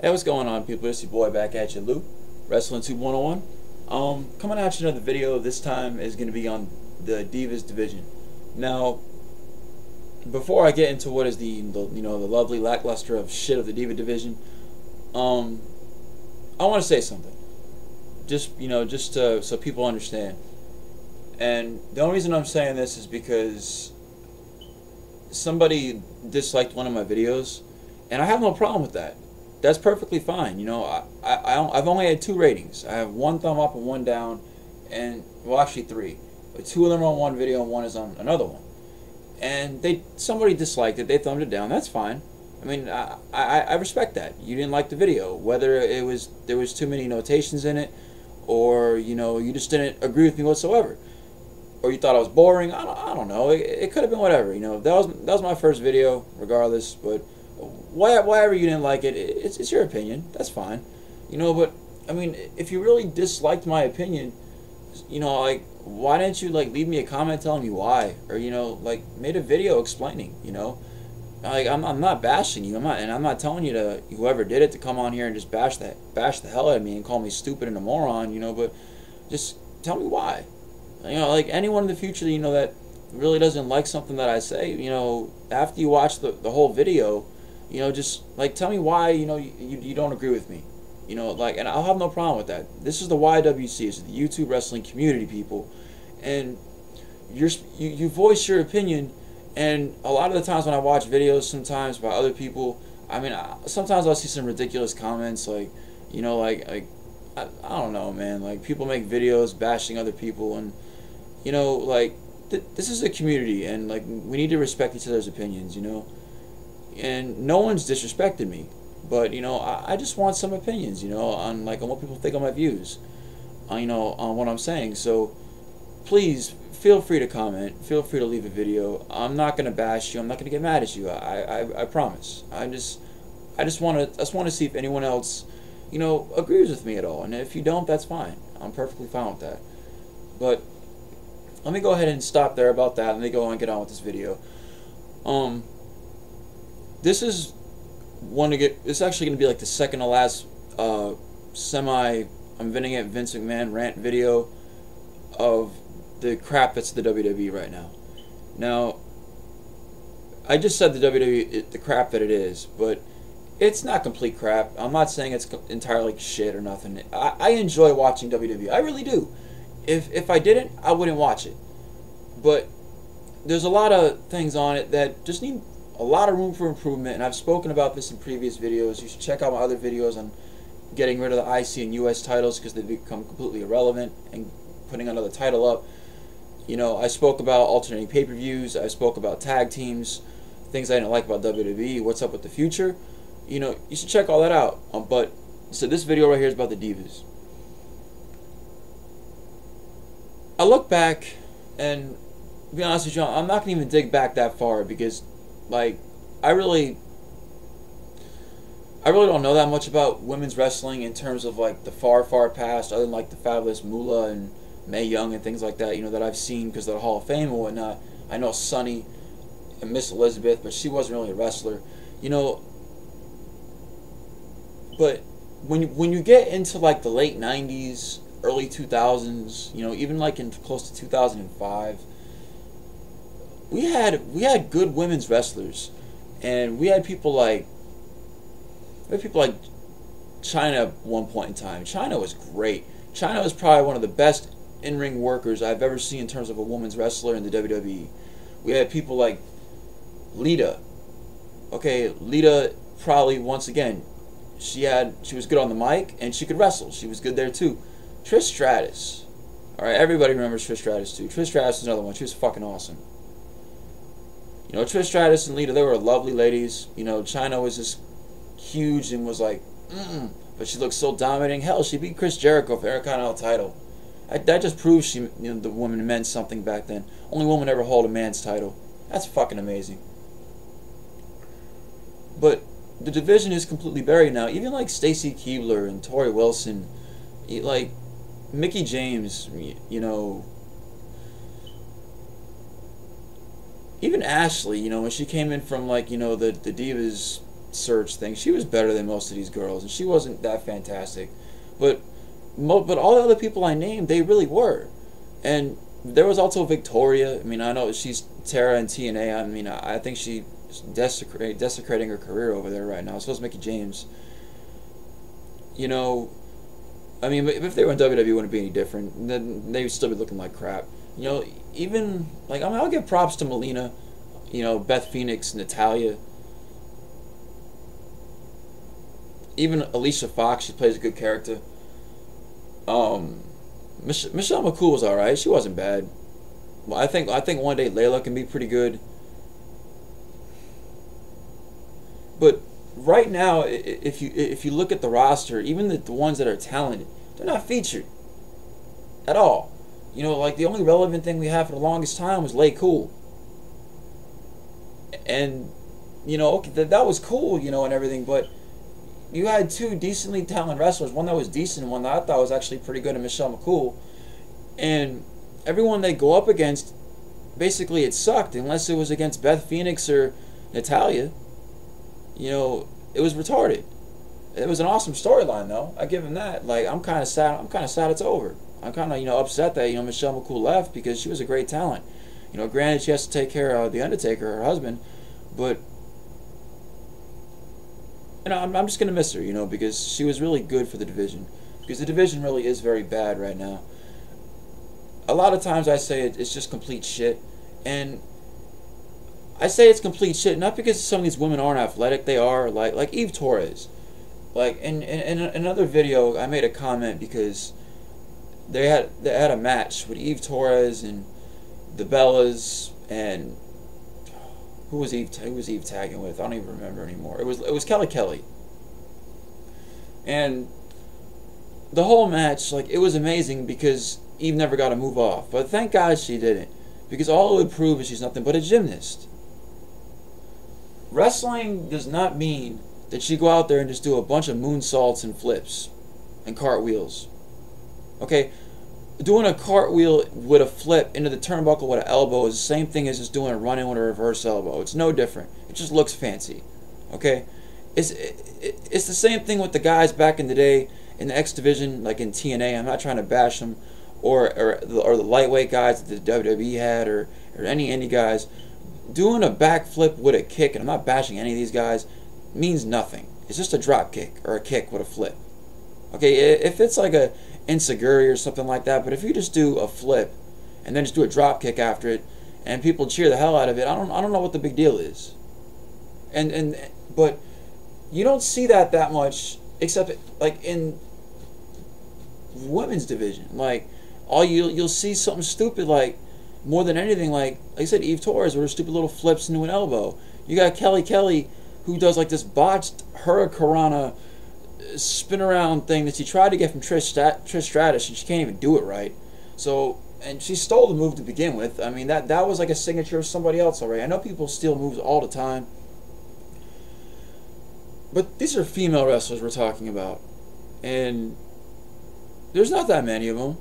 Hey, what's going on, people? It's your boy back at you, Lou, Wrestling 2-101. Coming at you another video. This time is going to be on the Divas division. Now, before I get into what is the lovely lackluster of shit of the Diva division, I want to say something. So people understand. And the only reason I'm saying this is because somebody disliked one of my videos, and I have no problem with that. That's perfectly fine. I've only had 2 ratings. I have 1 thumb up and 1 down, and well, actually 3. But 2 of them are on one video and 1 is on another one. And somebody disliked it. They thumbed it down. That's fine. I mean, I respect that. You didn't like the video, whether there was too many notations in it, or you just didn't agree with me whatsoever, or you thought I was boring. I don't know. It could have been whatever. That was my first video, regardless. But whatever you didn't like it, it's your opinion. That's fine. But I mean, if you really disliked my opinion, why didn't you leave me a comment telling me why, or made a video explaining. I'm not bashing you. I'm not telling you to, whoever did it, to come on here and just bash the hell out of me and call me stupid and a moron. But just tell me why. Anyone in the future that really doesn't like something that I say, after you watch the whole video, just tell me why you don't agree with me. And I'll have no problem with that. This is the YWC, it's the YouTube Wrestling Community, people, and you voice your opinion. And a lot of the times when I watch videos, sometimes by other people, I mean, sometimes I'll see some ridiculous comments, I don't know, man. People make videos bashing other people, and this is a community, and we need to respect each other's opinions, And no one's disrespected me, but I just want some opinions, on what people think of my views, on what I'm saying. So please feel free to comment. Feel free to leave a video. I'm not gonna bash you. I'm not gonna get mad at you. I promise. I just want to see if anyone else agrees with me at all. And if you don't, that's fine. I'm perfectly fine with that. But let me go ahead and stop there about that. Let me go and get on with this video. This is it's actually going to be the second to last I'm venting at Vince McMahon rant video of the crap that's the WWE right now. Now, I just said the WWE, the crap that it is, but it's not complete crap. I'm not saying it's entirely shit or nothing. I enjoy watching WWE. I really do. If I didn't, I wouldn't watch it. But there's a lot of things on it that just need a lot of room for improvement, and I've spoken about this in previous videos. You should check out my other videos on getting rid of the IC and US titles because they've become completely irrelevant, and putting another title up. I spoke about alternating pay-per-views. I spoke about tag teams, things I didn't like about WWE, what's up with the future. You should check all that out. So this video right here is about the Divas. I look back, and to be honest with you, I'm not going to even dig back that far because I really don't know that much about women's wrestling in terms of the far past, other than the Fabulous Moolah and Mae Young and things like that, that I've seen because of the Hall of Fame and whatnot. I know Sunny and Miss Elizabeth, but she wasn't really a wrestler, But when you get into the late 90s, early 2000s, even in close to 2005, we had good women's wrestlers, and we had people like China at one point in time. China was great. China was probably one of the best in-ring workers I've ever seen in terms of a women's wrestler in the WWE. We had people like Lita. Okay, Lita probably, once again, she was good on the mic and she could wrestle. She was good there too. Trish Stratus. Alright, everybody remembers Trish Stratus too. Trish Stratus is another one. She was fucking awesome. Trish Stratus and Lita, they were lovely ladies. China was just huge and was but she looked so dominating. Hell, she beat Chris Jericho for the Intercontinental title. That just proves the woman meant something back then. Only woman ever hold a man's title. That's fucking amazing. But the division is completely buried now. Even Stacy Keibler and Tori Wilson, Mickie James, even Ashley, when she came in from the Divas search thing. She was better than most of these girls, and she wasn't that fantastic. But all the other people I named, they really were. And there was also Victoria. I mean, I know she's Tara in TNA. I mean, I think she's desecrating her career over there right now. So is Mickie James. You know, I mean, if they were in WWE, it wouldn't be any different. Then they would still be looking like crap. You know, even, like, I mean, I'll give props to Melina, you know, Beth Phoenix, Natalya. Even Alicia Fox, she plays a good character. Michelle McCool was alright. She wasn't bad. Well, I think one day Layla can be pretty good. But right now, if you look at the roster, even the ones that are talented, they're not featured at all. You know, like, the only relevant thing we had for the longest time was Lay Cool. And, you know, okay, that was cool, you know, and everything, but you had two decently talented wrestlers, one that was decent and one that I thought was actually pretty good, and Michelle McCool. And everyone they go up against, basically it sucked, unless it was against Beth Phoenix or Natalya. You know, it was retarded. It was an awesome storyline, though. I give him that. Like, I'm kind of sad it's over. I'm kind of, you know, upset that, you know, Michelle McCool left, because she was a great talent. You know, granted, she has to take care of The Undertaker, her husband, but, you know, I'm just going to miss her, you know, because she was really good for the division. Because the division really is very bad right now. A lot of times I say it's just complete shit. And I say it's complete shit not because some of these women aren't athletic. They are. Like Eve Torres. Like, in another video, I made a comment because they had a match with Eve Torres and the Bellas, and who was Eve tagging with? I don't even remember anymore. It was Kelly. And the whole match, like, it was amazing because Eve never got a move off. But thank God she didn't, because all it would prove is she's nothing but a gymnast. Wrestling does not mean that you go out there and just do a bunch of moonsaults and flips and cartwheels. Okay? Doing a cartwheel with a flip into the turnbuckle with an elbow is the same thing as just doing a run-in with a reverse elbow. It's no different. It just looks fancy. Okay? It's the same thing with the guys back in the day in the X Division, like in TNA. I'm not trying to bash them, or the lightweight guys that the WWE had, or any indie guys. Doing a backflip with a kick, and I'm not bashing any of these guys, means nothing. It's just a drop kick or a kick with a flip. Okay, if it's like a enziguri or something like that, but if you just do a flip and then just do a drop kick after it, and people cheer the hell out of it, I don't know what the big deal is. But you don't see that much, except like in women's division. Like, you'll see something stupid, like, more than anything, like I said, Eve Torres with her stupid little flips into an elbow. You got Kelly, who does like this botched Hurricanrana spin around thing that she tried to get from Trish Stratus, and she can't even do it right. So, and she stole the move to begin with. I mean, that was like a signature of somebody else already. I know people steal moves all the time, but these are female wrestlers we're talking about, and there's not that many of them.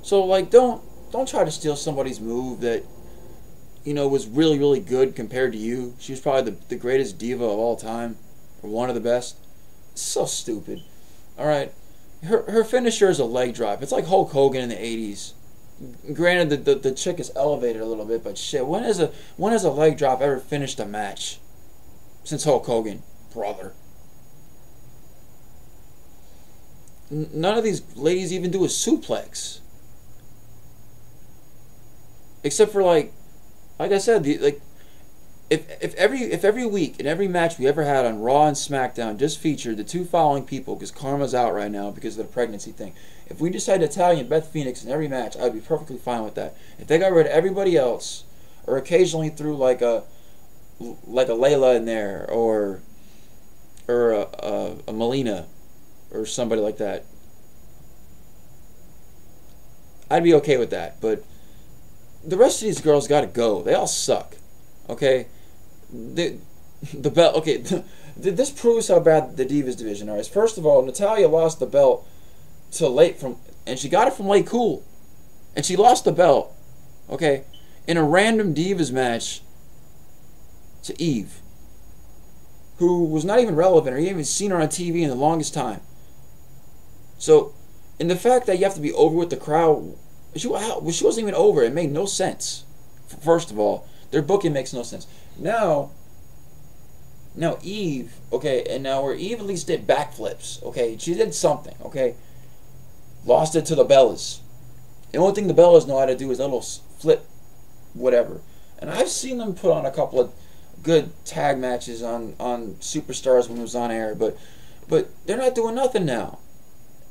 So, like, don't try to steal somebody's move that, you know, was really, really good compared to you. She was probably the greatest diva of all time, or one of the best. It's so stupid. All right, her finisher is a leg drop. It's like Hulk Hogan in the '80s. Granted, the chick is elevated a little bit, but shit, when has a leg drop ever finished a match since Hulk Hogan, brother? None of these ladies even do a suplex. Except for, like I said, if every week and every match we ever had on Raw and SmackDown just featured the two following people, because Karma's out right now because of the pregnancy thing. If we just had Natalya and Beth Phoenix in every match, I'd be perfectly fine with that. If they got rid of everybody else, or occasionally threw like a Layla in there, or a Melina, or somebody like that, I'd be okay with that. But the rest of these girls got to go. They all suck. Okay, the belt. Okay, this proves how bad the Divas division is. First of all, Natalya lost the belt and she got it from Lay Cool, and she lost the belt. Okay, in a random Divas match to Eve. who was not even relevant, or you haven't even seen her on TV in the longest time. So, and the fact that you have to be over with the crowd, she wasn't even over. It made no sense. First of all, their booking makes no sense. Now Eve, okay, and now where Eve at least did backflips, okay, she did something, okay, lost it to the Bellas. The only thing the Bellas know how to do is a little flip, whatever. And I've seen them put on a couple of good tag matches on Superstars when it was on air, but they're not doing nothing now.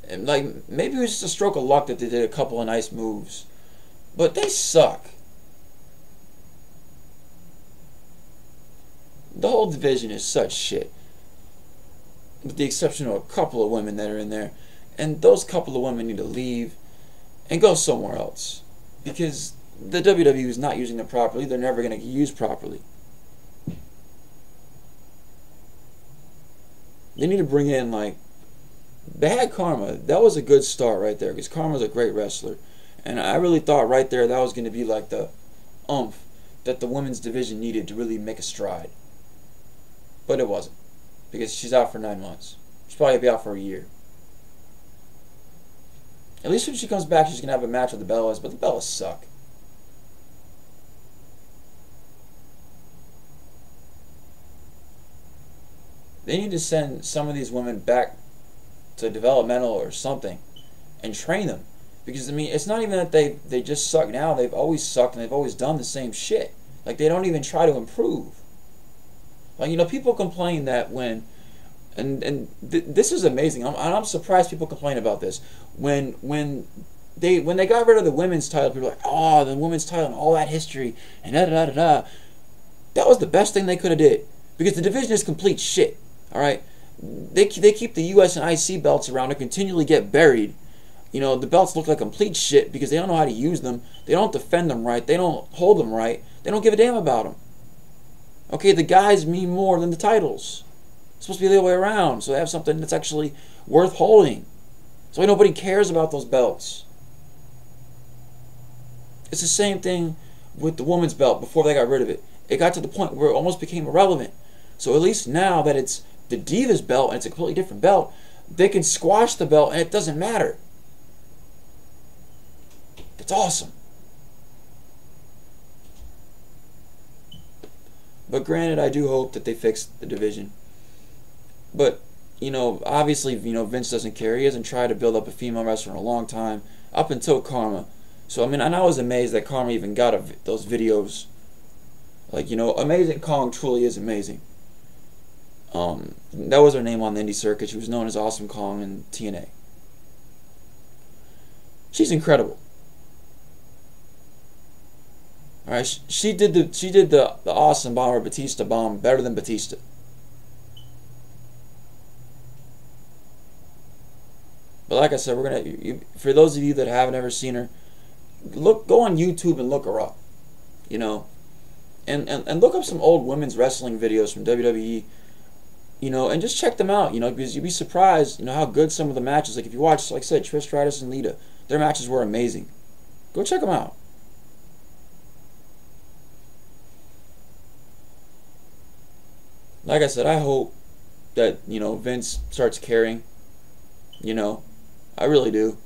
And like, maybe it was just a stroke of luck that they did a couple of nice moves, but they suck. The whole division is such shit, with the exception of a couple of women that are in there, and those couple of women need to leave and go somewhere else, because the WWE is not using them properly. They're never going to get used properly. They need to bring in, like, they had Karma. That was a good start right there, because Karma's a great wrestler, and I really thought right there that was going to be like the oomph that the women's division needed to really make a stride. But it wasn't, because she's out for 9 months. She'll probably be out for a year. At least when she comes back, she's going to have a match with the Bellas, but the Bellas suck. They need to send some of these women back to developmental or something and train them. Because, I mean, it's not even that they just suck now. They've always sucked and they've always done the same shit. Like, they don't even try to improve. Like, you know, people complain that when, this is amazing. I'm surprised people complain about this. When they got rid of the women's title, people were like, oh, the women's title and all that history and da da da da. That was the best thing they could have did, because the division is complete shit. All right, they keep the U.S. and IC belts around to continually get buried. You know, the belts look like complete shit because they don't know how to use them. They don't defend them right. They don't hold them right. They don't give a damn about them. Okay, the guys mean more than the titles. It's supposed to be the other way around, so they have something that's actually worth holding. So nobody cares about those belts. It's the same thing with the women's belt before they got rid of it. It got to the point where it almost became irrelevant. So at least now that it's the Divas belt and it's a completely different belt, they can squash the belt and it doesn't matter. It's awesome. But granted, I do hope that they fix the division. But, you know, obviously, you know, Vince doesn't care. He hasn't tried to build up a female wrestler in a long time, up until Karma. So, I mean, I was amazed that Karma even got those videos. Like, you know, Amazing Kong truly is amazing. That was her name on the indie circuit. She was known as Awesome Kong in TNA. She's incredible. All right, she did the Awesome Bomb or Batista Bomb better than Batista. But like I said, we're gonna, for those of you that haven't ever seen her, go on YouTube and look her up. You know, and look up some old women's wrestling videos from WWE. You know, and just check them out. You know, because you'd be surprised, you know, how good some of the matches. Like if you watch, like I said, Trish Stratus and Lita, their matches were amazing. Go check them out. Like I said, I hope that, you know, Vince starts caring. You know, I really do.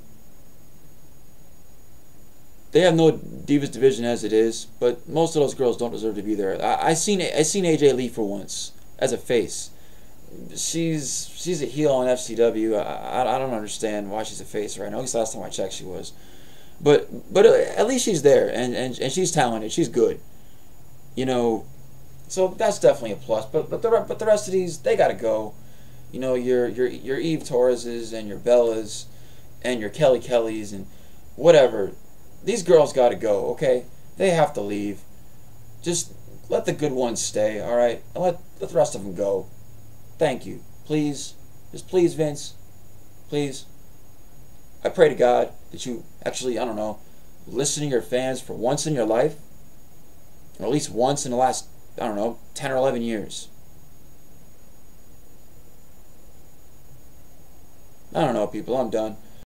They have no Divas division as it is, but most of those girls don't deserve to be there. I seen AJ Lee for once as a face. She's a heel on FCW. I don't understand why she's a face right now. At least last time I checked, she was. But at least she's there, and she's talented. She's good. You know. So that's definitely a plus. But the rest of these, they gotta go. You know, your Eve Torreses and your Bellas and your Kelly Kellys and whatever. These girls gotta go, okay? They have to leave. Just let the good ones stay, alright? Let the rest of them go. Thank you. Please. Just please, Vince. Please. I pray to God that you actually, I don't know, listen to your fans for once in your life. Or at least once in the last, I don't know, 10 or 11 years. I don't know, people. I'm done.